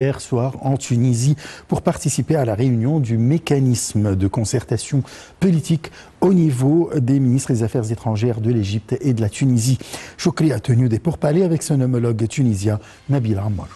hier soir en Tunisie pour participer à la réunion du mécanisme de concertation politique au niveau des ministres des Affaires étrangères de l'Égypte et de la Tunisie. Chokri a tenu des pourparlers avec son homologue tunisien Nabil Ammar.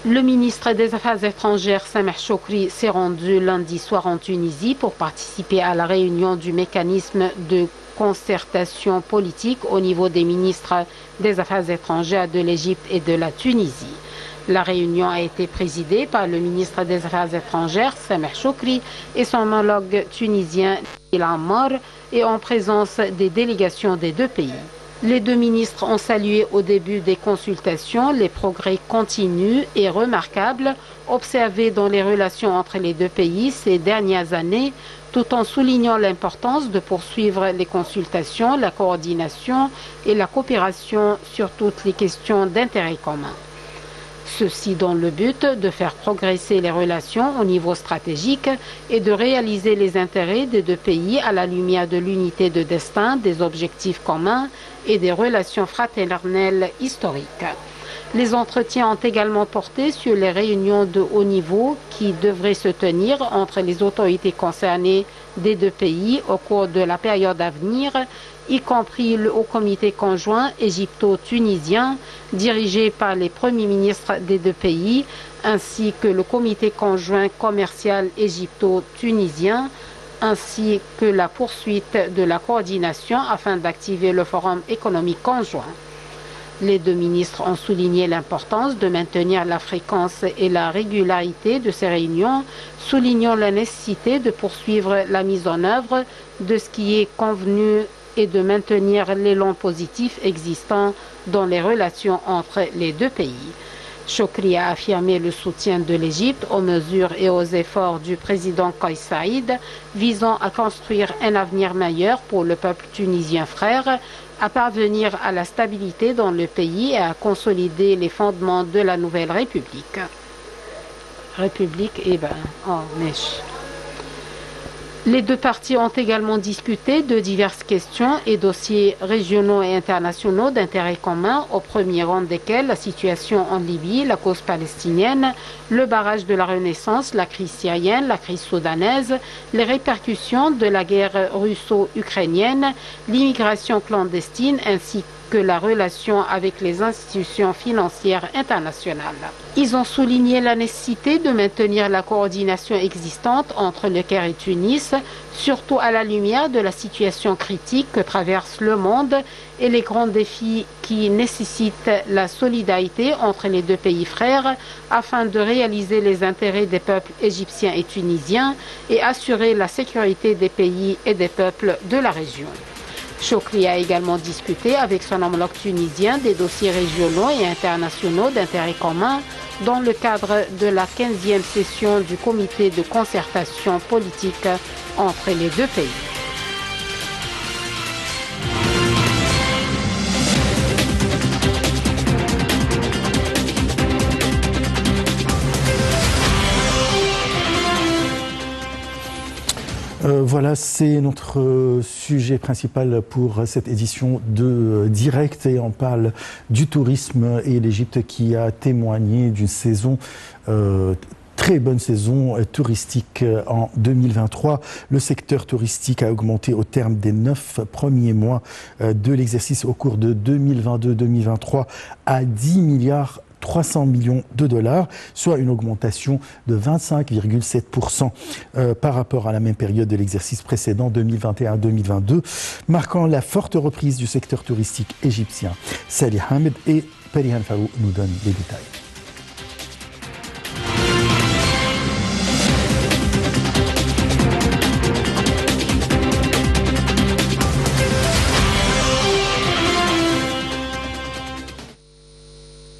Le ministre des Affaires étrangères, Sameh Chokri, s'est rendu lundi soir en Tunisie pour participer à la réunion du mécanisme de concertation politique au niveau des ministres des Affaires étrangères de l'Égypte et de la Tunisie. La réunion a été présidée par le ministre des Affaires étrangères, Sameh Chokri, et son homologue tunisien, Nabil Ammar, et en présence des délégations des deux pays. Les deux ministres ont salué au début des consultations les progrès continus et remarquables observés dans les relations entre les deux pays ces dernières années, tout en soulignant l'importance de poursuivre les consultations, la coordination et la coopération sur toutes les questions d'intérêt commun. Ceci dans le but de faire progresser les relations au niveau stratégique et de réaliser les intérêts des deux pays à la lumière de l'unité de destin, des objectifs communs et des relations fraternelles historiques. Les entretiens ont également porté sur les réunions de haut niveau qui devraient se tenir entre les autorités concernées des deux pays au cours de la période à venir, y compris le Haut Comité conjoint égypto-tunisien dirigé par les premiers ministres des deux pays, ainsi que le Comité conjoint commercial égypto-tunisien, ainsi que la poursuite de la coordination afin d'activer le Forum économique conjoint. Les deux ministres ont souligné l'importance de maintenir la fréquence et la régularité de ces réunions, soulignant la nécessité de poursuivre la mise en œuvre de ce qui est convenu et de maintenir l'élan positif existant dans les relations entre les deux pays. Chokri a affirmé le soutien de l'Égypte aux mesures et aux efforts du président Kais Saïd visant à construire un avenir meilleur pour le peuple tunisien frère, à parvenir à la stabilité dans le pays et à consolider les fondements de la nouvelle République. Les deux parties ont également discuté de diverses questions et dossiers régionaux et internationaux d'intérêt commun, au premier rang desquels la situation en Libye, la cause palestinienne, le barrage de la Renaissance, la crise syrienne, la crise soudanaise, les répercussions de la guerre russo-ukrainienne, l'immigration clandestine ainsi que la relation avec les institutions financières internationales. Ils ont souligné la nécessité de maintenir la coordination existante entre le Caire et Tunis, surtout à la lumière de la situation critique que traverse le monde et les grands défis qui nécessitent la solidarité entre les deux pays frères afin de réaliser les intérêts des peuples égyptiens et tunisiens et assurer la sécurité des pays et des peuples de la région. Chokri a également discuté avec son homologue tunisien des dossiers régionaux et internationaux d'intérêt commun dans le cadre de la 15e session du comité de concertation politique entre les deux pays. Voilà, c'est notre sujet principal pour cette édition de Direct et on parle du tourisme et l'Égypte qui a témoigné d'une saison très bonne saison touristique en 2023. Le secteur touristique a augmenté au terme des 9 premiers mois de l'exercice au cours de 2022-2023 à 10 milliards 300 millions de dollars, soit une augmentation de 25,7% par rapport à la même période de l'exercice précédent 2021-2022, marquant la forte reprise du secteur touristique égyptien. Salih Hamed et Perihan Farou nous donnent les détails.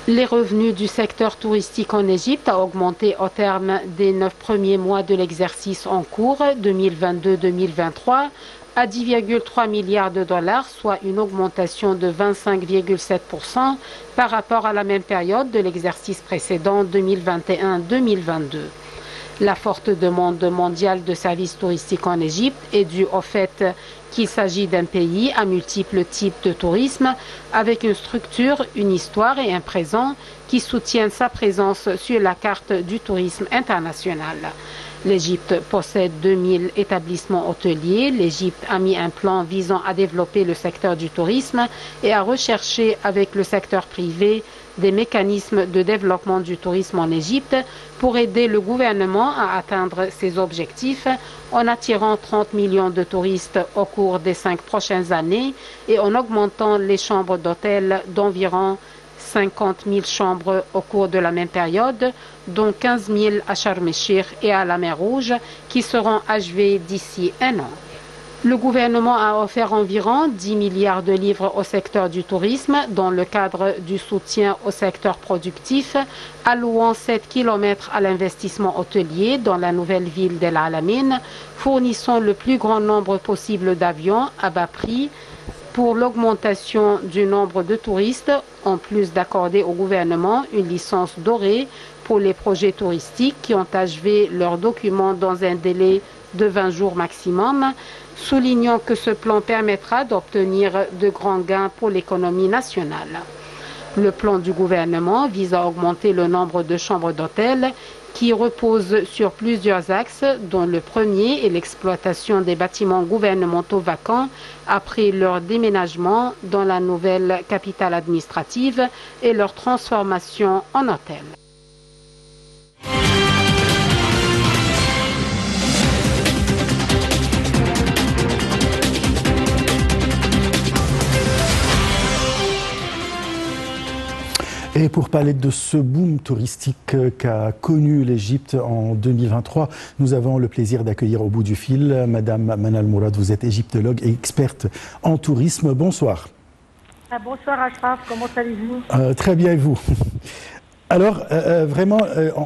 Les revenus du secteur touristique en Égypte ont augmenté au terme des 9 premiers mois de l'exercice en cours 2022-2023 à 10,3 milliards de dollars, soit une augmentation de 25,7% par rapport à la même période de l'exercice précédent 2021-2022. La forte demande mondiale de services touristiques en Égypte est due au fait qu'il s'agit d'un pays à multiples types de tourisme, avec une structure, une histoire et un présent qui soutiennent sa présence sur la carte du tourisme international. L'Égypte possède 2000 établissements hôteliers. L'Égypte a mis un plan visant à développer le secteur du tourisme et à rechercher avec le secteur privé des mécanismes de développement du tourisme en Égypte pour aider le gouvernement à atteindre ses objectifs en attirant 30 millions de touristes au cours des 5 prochaines années et en augmentant les chambres d'hôtel d'environ 50 000 chambres au cours de la même période, dont 15 000 à Sharm el-Sheikh et à la mer Rouge, qui seront achevées d'ici un an. Le gouvernement a offert environ 10 milliards de livres au secteur du tourisme dans le cadre du soutien au secteur productif, allouant 7 km à l'investissement hôtelier dans la nouvelle ville d'El Alamein, fournissant le plus grand nombre possible d'avions à bas prix pour l'augmentation du nombre de touristes, en plus d'accorder au gouvernement une licence dorée pour les projets touristiques qui ont achevé leurs documents dans un délai de 20 jours maximum, soulignant que ce plan permettra d'obtenir de grands gains pour l'économie nationale. Le plan du gouvernement vise à augmenter le nombre de chambres d'hôtel qui repose sur plusieurs axes, dont le premier est l'exploitation des bâtiments gouvernementaux vacants après leur déménagement dans la nouvelle capitale administrative et leur transformation en hôtel. Et pour parler de ce boom touristique qu'a connu l'Égypte en 2023, nous avons le plaisir d'accueillir au bout du fil Madame Manal Mourad. Vous êtes égyptologue et experte en tourisme. Bonsoir. Bonsoir Ashraf, comment allez-vous? Très bien, et vous? Alors, vraiment,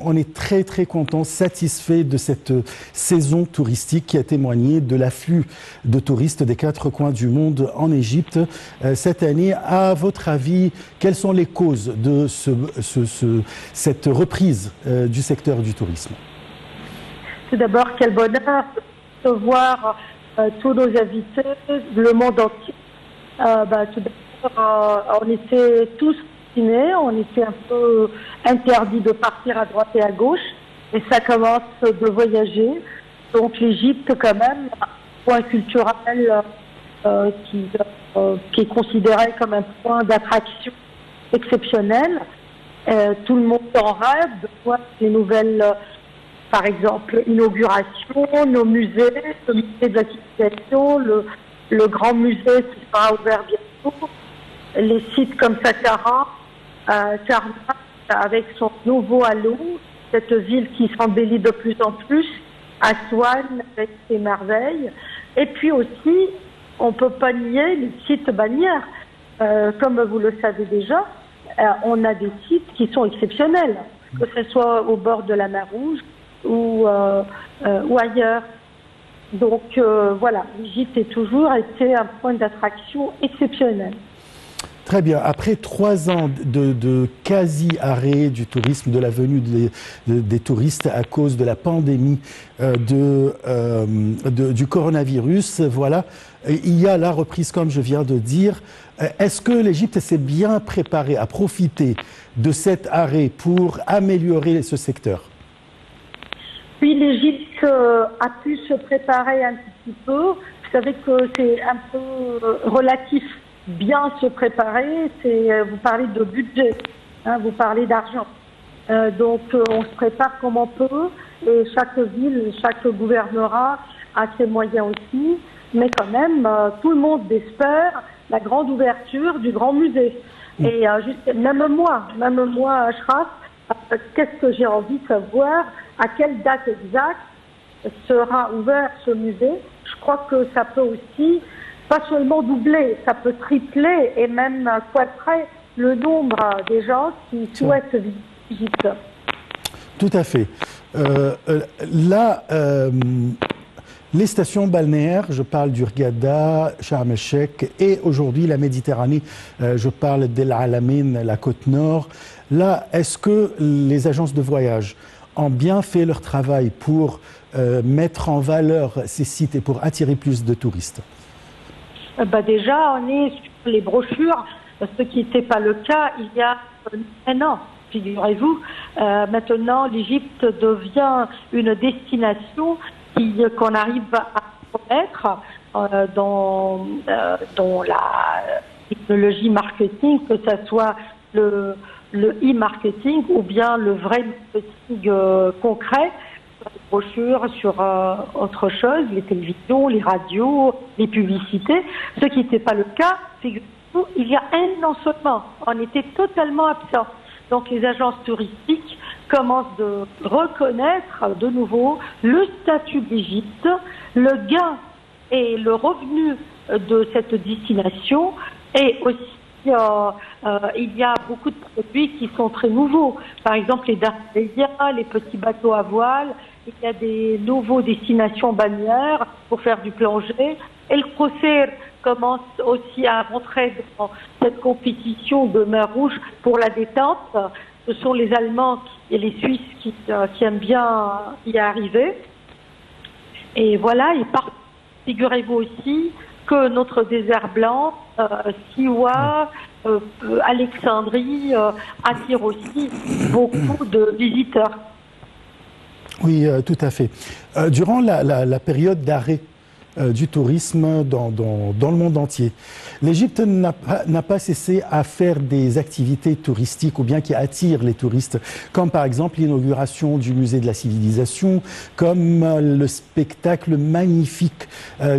on est très, très content, satisfait de cette saison touristique qui a témoigné de l'afflux de touristes des 4 coins du monde en Égypte cette année. À votre avis, quelles sont les causes de cette reprise du secteur du tourisme? Tout d'abord, quel bonheur de voir tous nos invités, le monde entier. Tout d'abord, on était tous on était un peu interdit de partir à droite et à gauche, et ça commence de voyager. Donc l'Égypte, quand même, un point culturel qui est considéré comme un point d'attraction exceptionnel. Tout le monde en rêve de voir les nouvelles, par exemple, inaugurations, nos musées, le musée de la civilisation, le grand musée qui sera ouvert bientôt, les sites comme Saqqara, Karnak avec son nouveau halo, cette ville qui s'embellit de plus en plus, Aswan avec ses merveilles, et puis aussi, on ne peut pas nier les sites balnéaires. Comme vous le savez déjà, on a des sites qui sont exceptionnels, que ce soit au bord de la mer Rouge ou ailleurs. Donc voilà, l'Égypte a toujours été un point d'attraction exceptionnel. Très bien. Après 3 ans de quasi-arrêt du tourisme, de la venue des touristes à cause de la pandémie du coronavirus, voilà, il y a la reprise, comme je viens de dire. Est-ce que l'Égypte s'est bien préparée à profiter de cet arrêt pour améliorer ce secteur? Oui, l'Égypte a pu se préparer un petit peu. Vous savez que c'est un peu relatif. Bien se préparer, vous parlez de budget, vous parlez d'argent. Donc on se prépare comme on peut, et chaque ville, chaque gouvernorat a ses moyens aussi, mais quand même tout le monde espère la grande ouverture du grand musée. Et même moi, Ashraf, qu'est-ce que j'ai envie de savoir, à quelle date exacte sera ouvert ce musée? Je crois que ça peut aussi pas seulement doubler, ça peut tripler et même quadrupler le nombre des gens qui souhaitent visiter l'Égypte. Tout à fait. Là, Les stations balnéaires, je parle d'Hurghada, Sharm el-Sheikh et aujourd'hui la Méditerranée, je parle d'El Alamein, la côte nord. Là, est-ce que les agences de voyage ont bien fait leur travail pour mettre en valeur ces sites et pour attirer plus de touristes? Déjà, on est sur les brochures, ce qui n'était pas le cas il y a un an. Figurez-vous, maintenant l'Égypte devient une destination qu'on arrive à connaître dans la technologie marketing, que ce soit le e-marketing ou bien le vrai marketing concret, sur les brochures, sur autre chose, les télévisions, les radios, les publicités, ce qui n'était pas le cas, figurez-vous, il y a un an seulement, on était totalement absent. Donc les agences touristiques commencent de reconnaître de nouveau le statut d'Égypte, le gain et le revenu de cette destination, et aussi il y a beaucoup de produits qui sont très nouveaux. Par exemple les dartésias, les petits bateaux à voile, il y a des nouveaux destinations balnéaires pour faire du plongée. Et le Crossair commence aussi à rentrer dans cette compétition de mer Rouge pour la détente. Ce sont les Allemands et les Suisses qui aiment bien y arriver. Et voilà, figurez-vous aussi que notre désert blanc, Siwa, Alexandrie, attire aussi beaucoup de visiteurs. Oui, tout à fait. Durant la période d'arrêt du tourisme dans le monde entier, l'Égypte n'a pas cessé à faire des activités touristiques ou bien qui attirent les touristes, comme par exemple l'inauguration du musée de la civilisation, comme le spectacle magnifique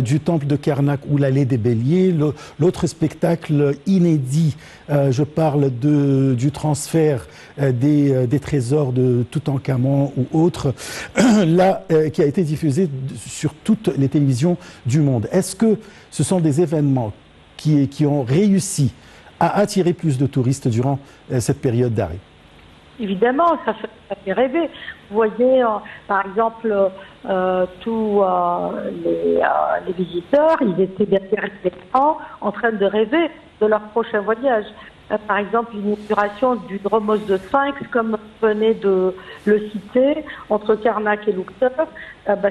du temple de Karnak ou l'allée des béliers, l'autre spectacle inédit, je parle du transfert des trésors de Toutankhamon ou autres, là, qui a été diffusé sur toutes les télévisions du monde. Est-ce que ce sont des événements qui ont réussi à attirer plus de touristes durant cette période d'arrêt? Évidemment, ça fait rêver. Vous voyez, par exemple, tous les visiteurs, ils étaient bien en train de rêver de leur prochain voyage. Par exemple, l'inauguration du Dromos de Sphinx, comme vous venez de le citer, entre Karnak et Luxor,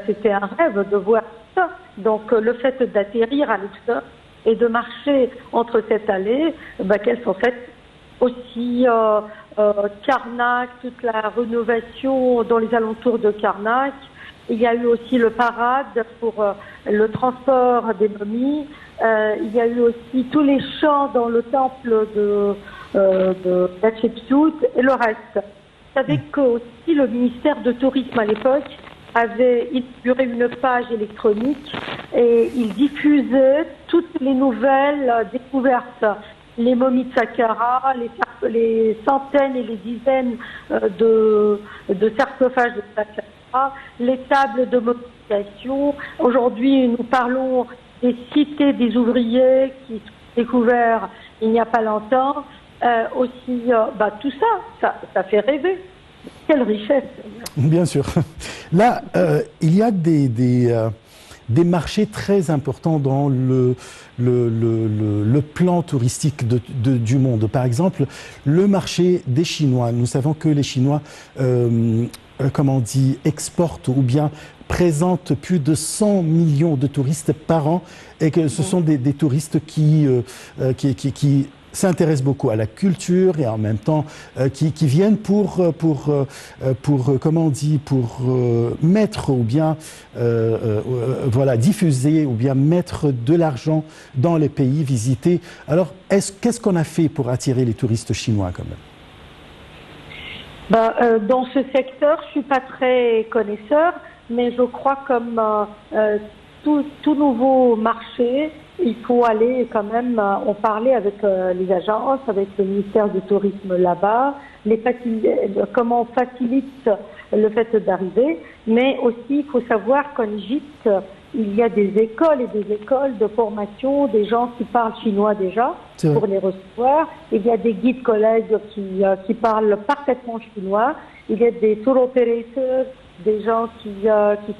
c'était un rêve de voir ça. Donc, le fait d'atterrir à Luxor et de marcher entre cette allée, qu'elles sont faites aussi Karnak, toute la rénovation dans les alentours de Karnak. Il y a eu aussi le parade pour le transport des momies. Il y a eu aussi tous les chants dans le temple de Hatshepsut et le reste. Vous savez que aussi le ministère de Tourisme à l'époque avait inauguré une page électronique et il diffusait toutes les nouvelles découvertes. Les momies de Saqqara, les centaines et les dizaines de sarcophages de Saqqara, les tables de momification. Aujourd'hui, nous parlons des cités des ouvriers qui sont découverts il n'y a pas longtemps. Tout ça fait rêver. Quelle richesse! Bien sûr. Là, il y a des marchés très importants dans le plan touristique du monde. Par exemple, le marché des Chinois. Nous savons que les Chinois, exportent ou bien présentent plus de 100 millions de touristes par an et que ce sont des touristes qui s'intéressent beaucoup à la culture et en même temps qui viennent pour mettre ou bien diffuser ou bien mettre de l'argent dans les pays visités. Alors, qu'est-ce qu'on a fait pour attirer les touristes chinois quand même? Dans ce secteur, je suis pas très connaisseur, mais je crois comme tout nouveau marché, il faut aller quand même en parler avec les agences, avec le ministère du Tourisme là-bas, comment on facilite le fait d'arriver, mais aussi il faut savoir qu'en Égypte, il y a des écoles et des écoles de formation, des gens qui parlent chinois déjà pour les recevoir. Il y a des guides collègues qui parlent parfaitement chinois. Il y a des tour operators des gens qui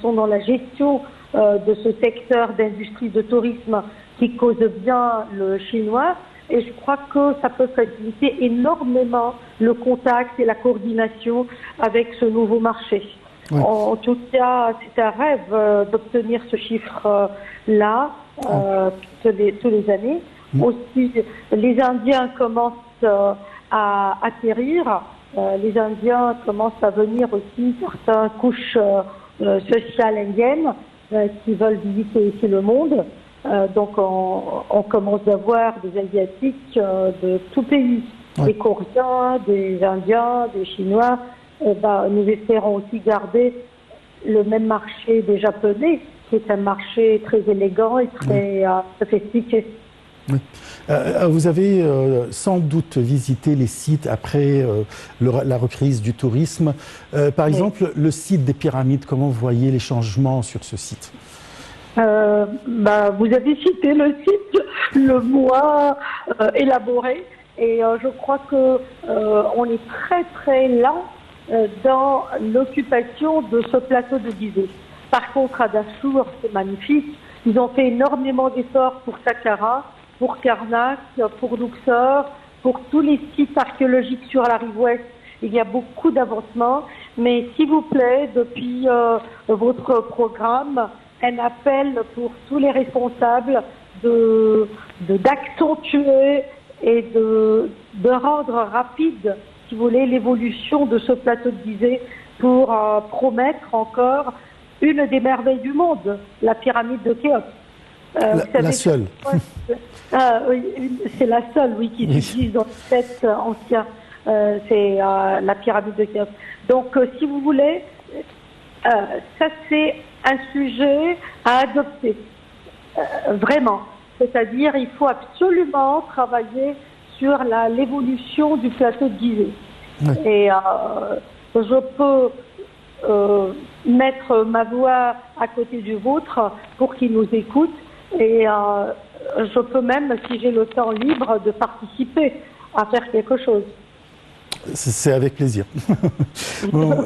sont dans la gestion de ce secteur d'industrie de tourisme qui cause bien le chinois. Et je crois que ça peut faciliter énormément le contact et la coordination avec ce nouveau marché. Ouais. En tout cas, c'est un rêve d'obtenir ce chiffre-là tous les années. Aussi, les Indiens commencent à atterrir. Les Indiens commencent à venir aussi, certaines couches sociales indiennes qui veulent visiter ici le monde. Donc on commence à voir des Asiatiques de tout pays, des Coréens, des Indiens, des Chinois. Nous espérons aussi garder le même marché des Japonais, qui est un marché très élégant et très sophistiqué. Oui. Vous avez sans doute visité les sites après la reprise du tourisme. Par exemple, le site des pyramides, comment vous voyez les changements sur ce site? Vous avez cité le site, le mois élaboré, et je crois que on est très très lent dans l'occupation de ce plateau de Gizeh. Par contre, à Dachour, c'est magnifique. Ils ont fait énormément d'efforts pour Saqqara, pour Karnak, pour Luxor, pour tous les sites archéologiques sur la rive ouest. Il y a beaucoup d'avancements, mais s'il vous plaît, depuis votre programme, un appel pour tous les responsables d'accentuer et de rendre rapide, si vous voulez, l'évolution de ce plateau de Gizeh pour promettre encore une des merveilles du monde, la pyramide de Khéops. La seule. Oui, c'est la seule, oui, qui s'utilise dans le set ancien. C'est la pyramide de Khéops. Donc, si vous voulez, ça c'est un sujet à adopter, vraiment. C'est-à-dire, il faut absolument travailler sur l'évolution du plateau de Gizeh. Oui. Et je peux mettre ma voix à côté du vôtre pour qu'ils nous écoutent. Et je peux même, si j'ai le temps libre, de participer à faire quelque chose. C'est avec plaisir. Bon,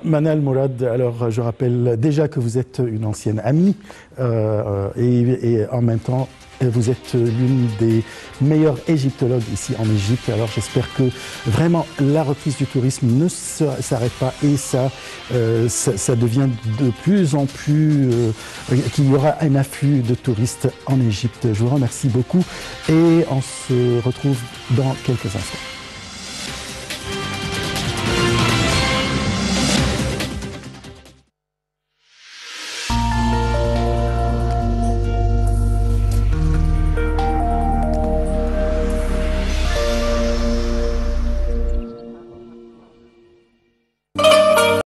Manal Mourad, alors je rappelle déjà que vous êtes une ancienne amie et en même temps vous êtes l'une des meilleures égyptologues ici en Égypte. Alors j'espère que vraiment la reprise du tourisme ne s'arrête pas et ça devient de plus en plus qu'il y aura un afflux de touristes en Égypte. Je vous remercie beaucoup et on se retrouve dans quelques instants.